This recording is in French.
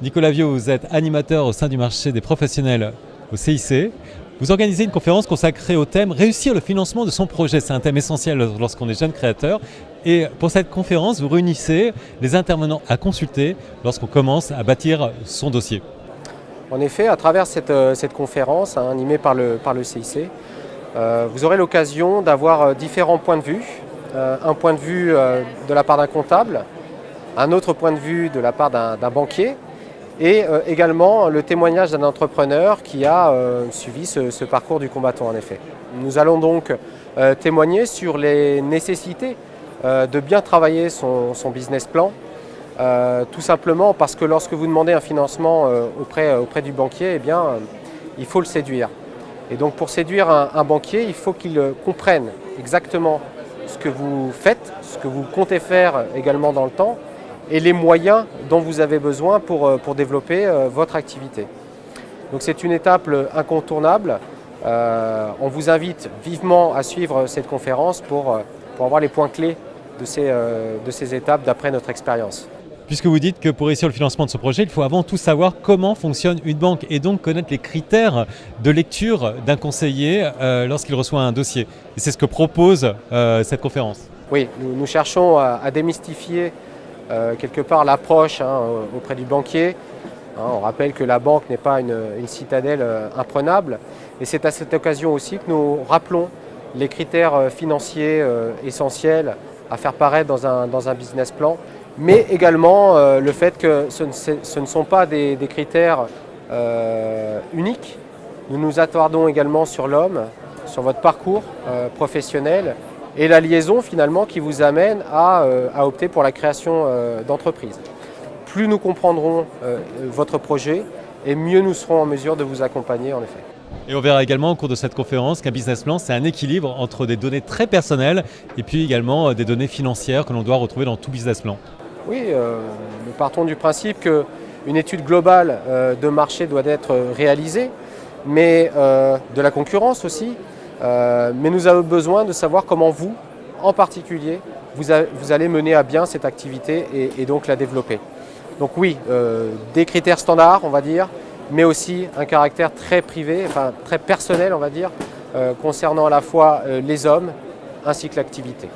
Nicolas Viau, vous êtes animateur au sein du marché des professionnels au CIC. Vous organisez une conférence consacrée au thème « Réussir le financement de son projet ». C'est un thème essentiel lorsqu'on est jeune créateur. Et pour cette conférence, vous réunissez les intervenants à consulter lorsqu'on commence à bâtir son dossier. En effet, à travers cette conférence animée par le CIC, vous aurez l'occasion d'avoir différents points de vue. Un point de vue de la part d'un comptable, un autre point de vue de la part d'un banquier, et également le témoignage d'un entrepreneur qui a suivi ce parcours du combattant en effet. Nous allons donc témoigner sur les nécessités de bien travailler son business plan, tout simplement parce que lorsque vous demandez un financement auprès du banquier, eh bien, il faut le séduire. Et donc pour séduire un banquier, il faut qu'il comprenne exactement ce que vous faites, ce que vous comptez faire également dans le temps, et les moyens dont vous avez besoin pour développer votre activité. Donc c'est une étape incontournable. On vous invite vivement à suivre cette conférence pour avoir les points clés de ces étapes d'après notre expérience. Puisque vous dites que pour réussir le financement de ce projet, il faut avant tout savoir comment fonctionne une banque et donc connaître les critères de lecture d'un conseiller lorsqu'il reçoit un dossier. Et c'est ce que propose cette conférence. Oui, nous cherchons à démystifier quelque part l'approche auprès du banquier. On rappelle que la banque n'est pas une citadelle imprenable. Et c'est à cette occasion aussi que nous rappelons les critères financiers essentiels à faire paraître dans un business plan, mais également le fait que ce ne sont pas des critères uniques. Nous nous attardons également sur l'homme, sur votre parcours professionnel, et la liaison finalement qui vous amène à opter pour la création d'entreprise. Plus nous comprendrons votre projet et mieux nous serons en mesure de vous accompagner en effet. Et on verra également au cours de cette conférence qu'un business plan, c'est un équilibre entre des données très personnelles et puis également des données financières que l'on doit retrouver dans tout business plan. Oui, nous partons du principe qu'une étude globale de marché doit être réalisée, mais de la concurrence aussi. Mais nous avons besoin de savoir comment vous, en particulier, vous allez mener à bien cette activité et donc la développer. Donc oui, des critères standards, on va dire, mais aussi un caractère très privé, enfin très personnel, on va dire, concernant à la fois les hommes ainsi que l'activité.